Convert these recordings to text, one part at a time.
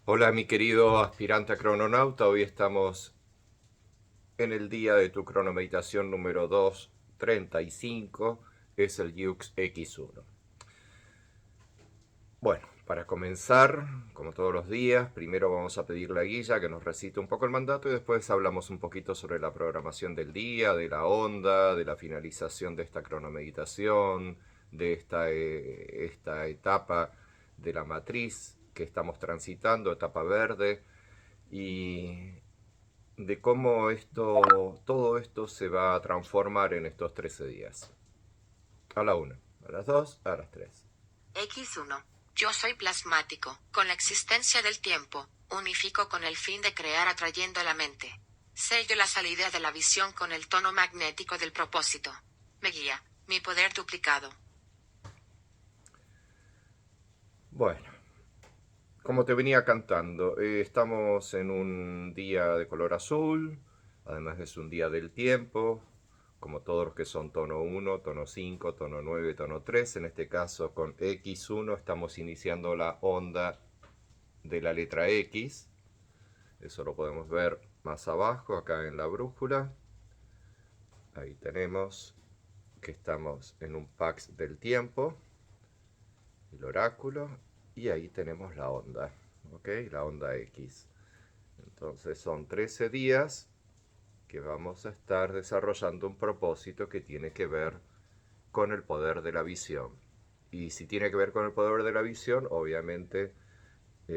Hola mi querido aspirante a crononauta, hoy estamos en el día de tu cronomeditación número 235, es el Yux X1. Bueno, para comenzar, como todos los días, primero vamos a pedirle a Guilla que nos recite un poco el mandato y después hablamos un poquito sobre la programación del día, de la onda, de la finalización de esta cronomeditación, de esta etapa de la matriz que estamos transitando, etapa verde, y de cómo todo esto se va a transformar en estos 13 días. A la 1, a las 2, a las 3. X1. Yo soy plasmático. Con la existencia del tiempo, unifico con el fin de crear atrayendo la mente. Sello la salida de la visión con el tono magnético del propósito. Me guía, mi poder duplicado. Bueno, como te venía cantando, estamos en un día de color azul, además es un día del tiempo, como todos los que son tono 1, tono 5, tono 9, tono 3. En este caso con X1 estamos iniciando la onda de la letra X. Eso lo podemos ver más abajo, acá en la brújula. Ahí tenemos que estamos en un Pax del tiempo, el oráculo, y ahí tenemos la onda, ¿ok? La onda X. Entonces son 13 días que vamos a estar desarrollando un propósito que tiene que ver con el poder de la visión. Y si tiene que ver con el poder de la visión, obviamente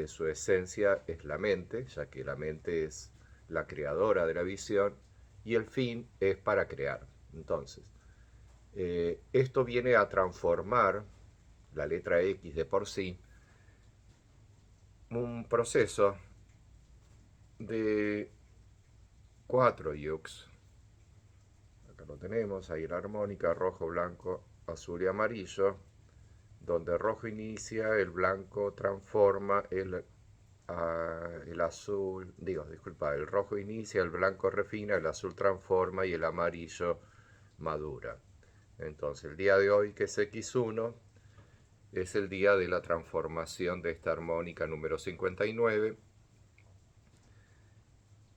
su esencia es la mente, ya que la mente es la creadora de la visión y el fin es para crear. Entonces, esto viene a transformar la letra X de por sí un proceso de 4 yux. Acá lo tenemos, ahí la armónica, rojo, blanco, azul y amarillo, donde rojo inicia, el blanco transforma, el azul, disculpa, el rojo inicia, el blanco refina, el azul transforma y el amarillo madura. Entonces el día de hoy, que es X1, es el día de la transformación de esta armónica número 59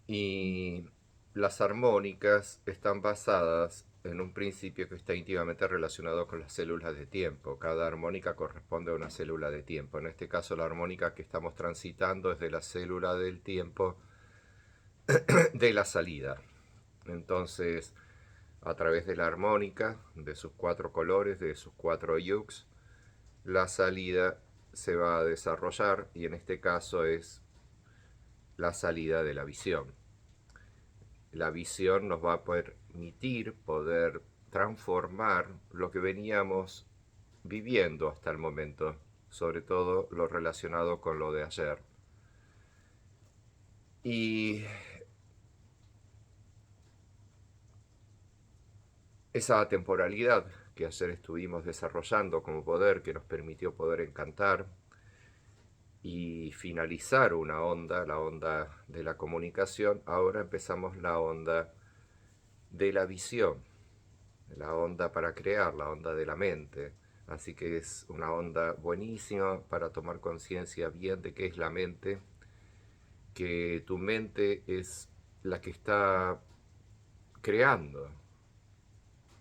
y las armónicas están basadas en un principio que está íntimamente relacionado con las células de tiempo. Cada armónica corresponde a una célula de tiempo. En este caso la armónica que estamos transitando es de la célula del tiempo de la salida. Entonces, a través de la armónica, de sus 4 colores, de sus 4 yux, la salida se va a desarrollar y en este caso es la salida de la visión. La visión nos va a permitir poder transformar lo que veníamos viviendo hasta el momento, sobre todo lo relacionado con lo de ayer. Y esa temporalidad que ayer estuvimos desarrollando como poder, que nos permitió poder encantar y finalizar una onda, la onda de la comunicación, ahora empezamos la onda de la visión, la onda para crear, la onda de la mente. Así que es una onda buenísima para tomar conciencia bien de qué es la mente, que tu mente es la que está creando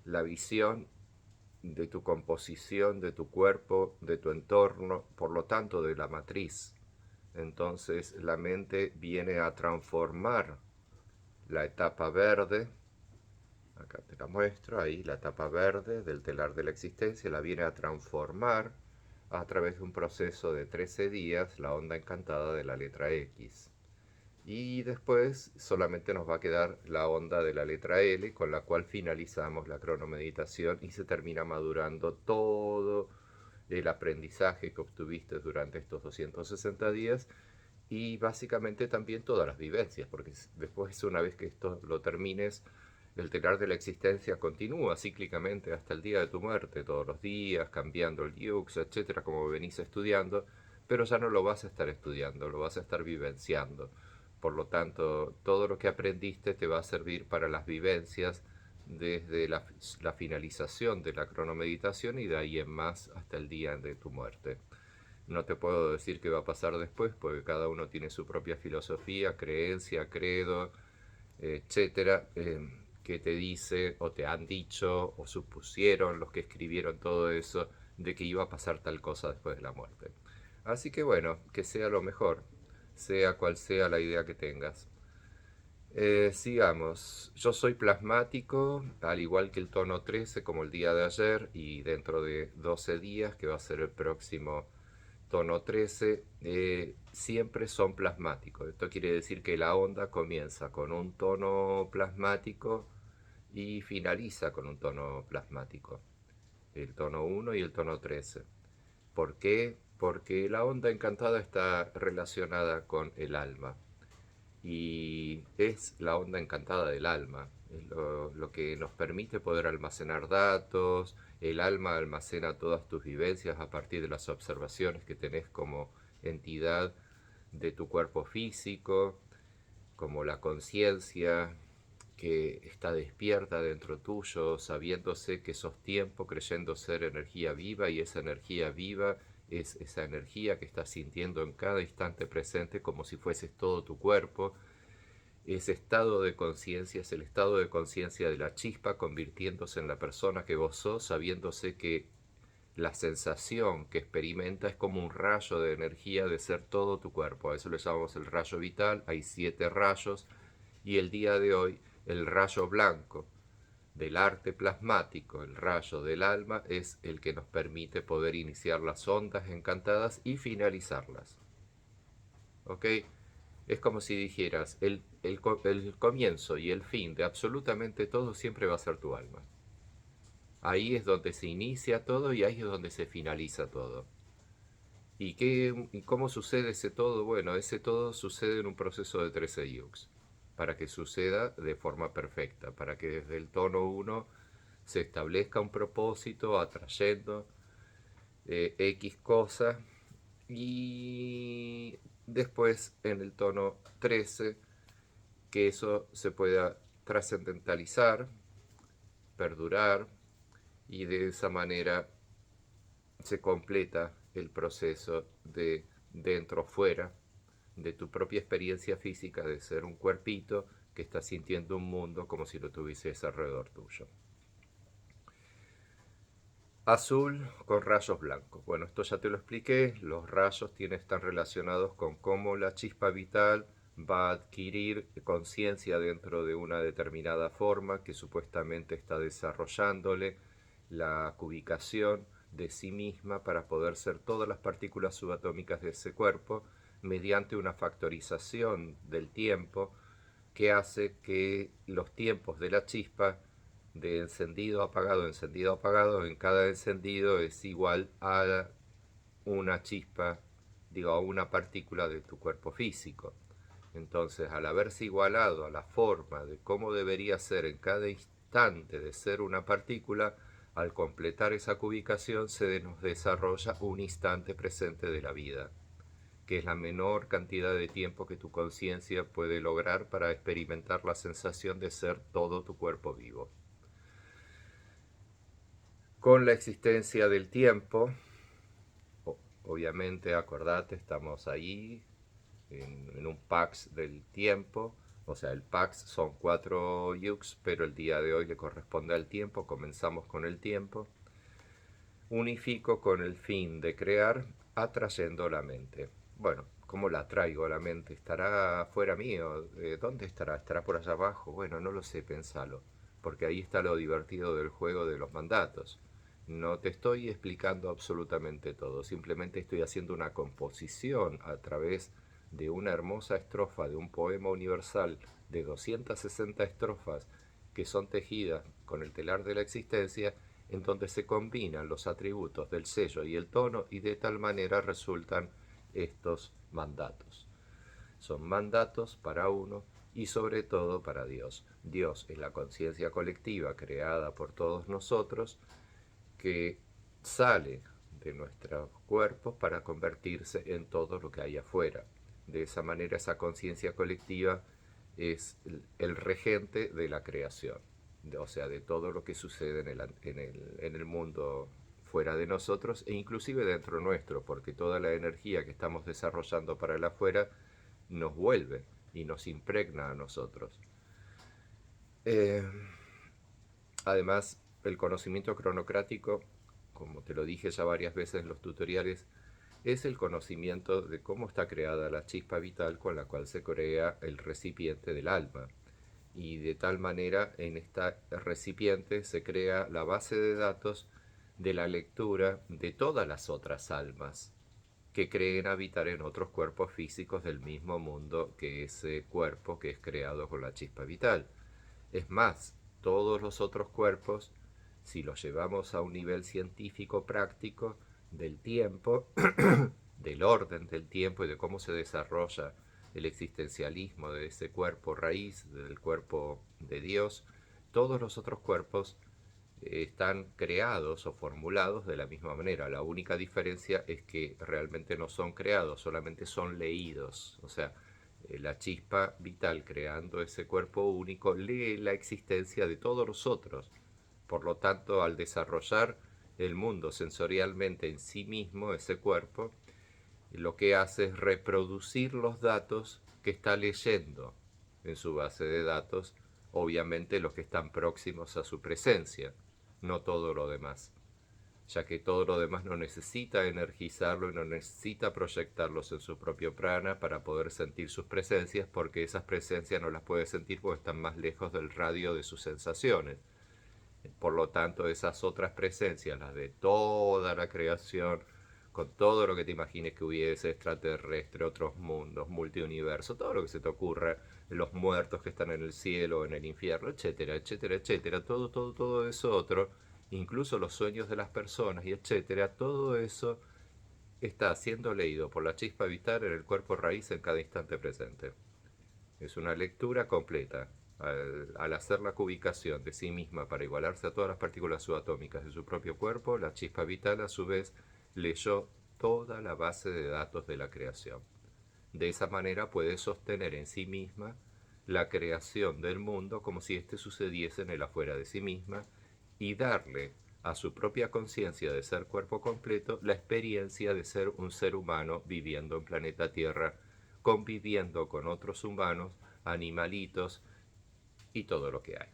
la visión de tu composición, de tu cuerpo, de tu entorno, por lo tanto de la matriz. Entonces la mente viene a transformar la etapa verde, acá te la muestro, ahí la etapa verde del telar de la existencia, la viene a transformar a través de un proceso de 13 días, la onda encantada de la letra X. Y después solamente nos va a quedar la onda de la letra L, con la cual finalizamos la cronomeditación y se termina madurando todo el aprendizaje que obtuviste durante estos 260 días y básicamente también todas las vivencias, porque después, una vez que esto lo termines, el telar de la existencia continúa cíclicamente hasta el día de tu muerte, todos los días, cambiando el yux, etcétera, como venís estudiando, pero ya no lo vas a estar estudiando, lo vas a estar vivenciando. Por lo tanto, todo lo que aprendiste te va a servir para las vivencias desde la finalización de la cronomeditación y de ahí en más hasta el día de tu muerte. No te puedo decir qué va a pasar después, porque cada uno tiene su propia filosofía, creencia, credo, etcétera, que te dice o te han dicho o supusieron los que escribieron todo eso de que iba a pasar tal cosa después de la muerte. Así que bueno, que sea lo mejor, sea cual sea la idea que tengas. Sigamos, yo soy plasmático, al igual que el tono 13 como el día de ayer y dentro de 12 días, que va a ser el próximo tono 13, siempre son plasmáticos. Esto quiere decir que la onda comienza con un tono plasmático y finaliza con un tono plasmático, el tono 1 y el tono 13. ¿Por qué? Porque la onda encantada está relacionada con el alma y es la onda encantada del alma, es lo que nos permite poder almacenar datos. El alma almacena todas tus vivencias a partir de las observaciones que tenés como entidad de tu cuerpo físico, como la conciencia que está despierta dentro tuyo, sabiéndose que sos tiempo, creyendo ser energía viva, y esa energía viva es esa energía que estás sintiendo en cada instante presente como si fueses todo tu cuerpo. Ese estado de conciencia es el estado de conciencia de la chispa convirtiéndose en la persona que vos sos, sabiéndose que la sensación que experimenta es como un rayo de energía de ser todo tu cuerpo. A eso le llamamos el rayo vital. Hay 7 rayos y el día de hoy el rayo blanco del arte plasmático, el rayo del alma, es el que nos permite poder iniciar las ondas encantadas y finalizarlas. ¿Ok? Es como si dijeras, el comienzo y el fin de absolutamente todo siempre va a ser tu alma. Ahí es donde se inicia todo y ahí es donde se finaliza todo. ¿Y cómo sucede ese todo? Bueno, ese todo sucede en un proceso de 13 yux, para que suceda de forma perfecta, para que desde el tono 1 se establezca un propósito atrayendo X cosa y después en el tono 13 que eso se pueda trascendentalizar, perdurar y de esa manera se completa el proceso de dentro fuera de tu propia experiencia física de ser un cuerpito que está sintiendo un mundo como si lo tuvieses alrededor tuyo. Azul con rayos blancos. Bueno, esto ya te lo expliqué. Los rayos están relacionados con cómo la chispa vital va a adquirir conciencia dentro de una determinada forma que supuestamente está desarrollándole la cubicación de sí misma para poder ser todas las partículas subatómicas de ese cuerpo mediante una factorización del tiempo que hace que los tiempos de la chispa de encendido, apagado, en cada encendido es igual a una chispa, digo, a una partícula de tu cuerpo físico. Entonces, al haberse igualado a la forma de cómo debería ser en cada instante de ser una partícula, al completar esa cubicación se nos desarrolla un instante presente de la vida, que es la menor cantidad de tiempo que tu conciencia puede lograr para experimentar la sensación de ser todo tu cuerpo vivo. Con la existencia del tiempo, obviamente acordate, estamos ahí en un pax del tiempo, o sea, el pax son 4 yux, pero el día de hoy le corresponde al tiempo, comenzamos con el tiempo. Unifico con el fin de crear, atrayendo la mente. Bueno, ¿cómo la traigo a la mente? ¿Estará fuera mío? ¿Dónde estará? ¿Estará por allá abajo? Bueno, no lo sé, pensalo, porque ahí está lo divertido del juego de los mandatos. No te estoy explicando absolutamente todo, simplemente estoy haciendo una composición a través de una hermosa estrofa de un poema universal de 260 estrofas que son tejidas con el telar de la existencia, en donde se combinan los atributos del sello y el tono y de tal manera resultan estos mandatos. Son mandatos para uno y sobre todo para Dios. Dios es la conciencia colectiva creada por todos nosotros que sale de nuestros cuerpos para convertirse en todo lo que hay afuera. De esa manera esa conciencia colectiva es el regente de la creación, o sea, de todo lo que sucede en el mundo fuera de nosotros e inclusive dentro nuestro, porque toda la energía que estamos desarrollando para el afuera nos vuelve y nos impregna a nosotros. Eh, Además, el conocimiento cronocrático, como te lo dije ya varias veces en los tutoriales, es el conocimiento de cómo está creada la chispa vital con la cual se crea el recipiente del alma. Y de tal manera en este recipiente se crea la base de datos de la lectura de todas las otras almas que creen habitar en otros cuerpos físicos del mismo mundo que ese cuerpo que es creado con la chispa vital. Es más, todos los otros cuerpos, si los llevamos a un nivel científico práctico del tiempo, del orden del tiempo y de cómo se desarrolla el existencialismo de ese cuerpo raíz, del cuerpo de Dios, todos los otros cuerpos están creados o formulados de la misma manera. La única diferencia es que realmente no son creados, solamente son leídos. O sea, la chispa vital creando ese cuerpo único lee la existencia de todos los otros. Por lo tanto, al desarrollar el mundo sensorialmente en sí mismo, ese cuerpo, lo que hace es reproducir los datos que está leyendo en su base de datos, obviamente los que están próximos a su presencia, no todo lo demás, ya que todo lo demás no necesita energizarlo y no necesita proyectarlos en su propio prana para poder sentir sus presencias, porque esas presencias no las puede sentir porque están más lejos del radio de sus sensaciones. Por lo tanto, esas otras presencias, las de toda la creación, con todo lo que te imagines que hubiese, extraterrestre, otros mundos, multiuniverso, todo lo que se te ocurra, los muertos que están en el cielo, en el infierno, etcétera, etcétera, etcétera, todo eso otro, incluso los sueños de las personas y etcétera, todo eso está siendo leído por la chispa vital en el cuerpo raíz en cada instante presente. Es una lectura completa. Al hacer la cubicación de sí misma para igualarse a todas las partículas subatómicas de su propio cuerpo, la chispa vital a su vez leyó toda la base de datos de la creación. De esa manera puede sostener en sí misma la creación del mundo como si éste sucediese en el afuera de sí misma y darle a su propia conciencia de ser cuerpo completo la experiencia de ser un ser humano viviendo en planeta Tierra, conviviendo con otros humanos, animalitos y todo lo que hay.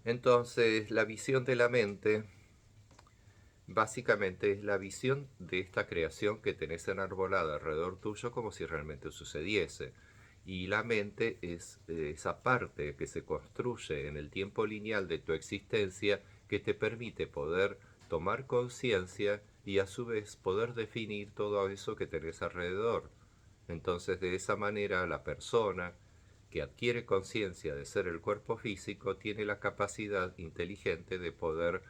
Entonces, la visión de la mente básicamente es la visión de esta creación que tenés enarbolada alrededor tuyo como si realmente sucediese. Y la mente es esa parte que se construye en el tiempo lineal de tu existencia que te permite poder tomar conciencia y a su vez poder definir todo eso que tenés alrededor. Entonces, de esa manera, la persona que adquiere conciencia de ser el cuerpo físico tiene la capacidad inteligente de poder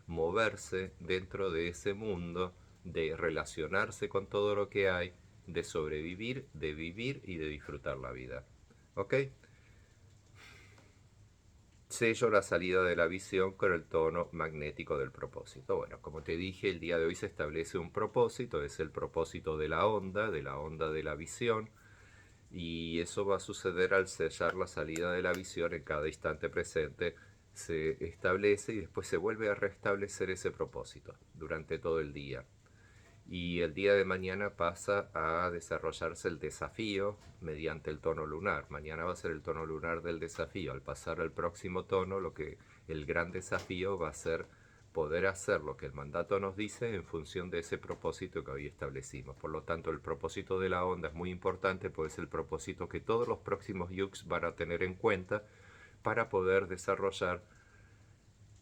moverse dentro de ese mundo, de relacionarse con todo lo que hay, de sobrevivir, de vivir y de disfrutar la vida. ¿Ok? Sello la salida de la visión con el tono magnético del propósito. Bueno, como te dije, el día de hoy se establece un propósito, es el propósito de la onda de la visión, y eso va a suceder al sellar la salida de la visión en cada instante presente. Se establece y después se vuelve a restablecer ese propósito durante todo el día. Y el día de mañana pasa a desarrollarse el desafío mediante el tono lunar. Mañana va a ser el tono lunar del desafío. Al pasar al próximo tono, el gran desafío va a ser poder hacer lo que el mandato nos dice en función de ese propósito que hoy establecimos. Por lo tanto, el propósito de la onda es muy importante, pues es el propósito que todos los próximos yugs van a tener en cuenta para poder desarrollar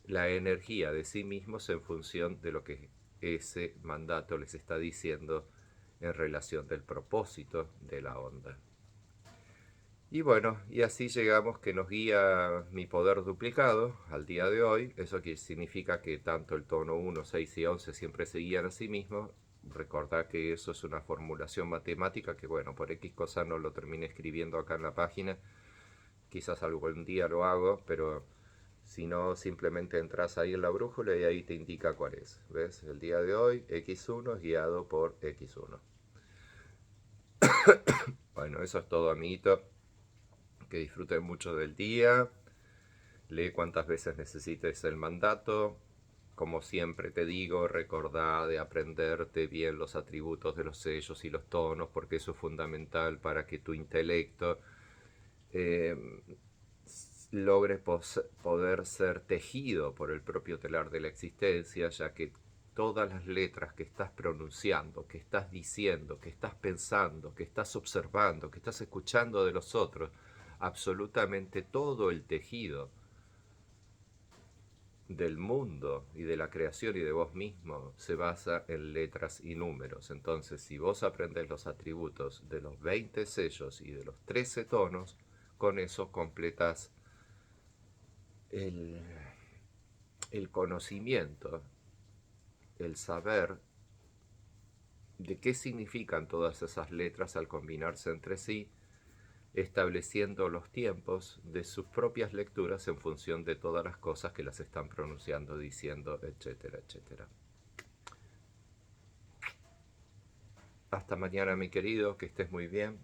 la energía de sí mismos en función de lo que ese mandato les está diciendo en relación del propósito de la onda. Y bueno, y así llegamos que nos guía mi poder duplicado al día de hoy. Eso que significa que tanto el tono 1, 6 y 11 siempre se guían a sí mismos. Recordad que eso es una formulación matemática que, bueno, por X cosa no lo terminé escribiendo acá en la página. Quizás algún día lo hago, pero si no, simplemente entras ahí en la brújula y ahí te indica cuál es. ¿Ves? El día de hoy, X1 es guiado por X1. Bueno, eso es todo, amiguito. Que disfruten mucho del día. Lee cuantas veces necesites el mandato. como siempre te digo, recordá de aprenderte bien los atributos de los sellos y los tonos, porque eso es fundamental para que tu intelecto eh, logre poder ser tejido por el propio telar de la existencia, ya que todas las letras que estás pronunciando, que estás diciendo, que estás pensando, que estás observando, que estás escuchando de los otros, absolutamente todo el tejido del mundo y de la creación y de vos mismo se basa en letras y números. Entonces, si vos aprendés los atributos de los 20 sellos y de los 13 tonos, con eso completas el, el conocimiento, el saber de qué significan todas esas letras al combinarse entre sí, estableciendo los tiempos de sus propias lecturas en función de todas las cosas que las están pronunciando, diciendo, etcétera, etcétera. Hasta mañana, mi querido, que estés muy bien.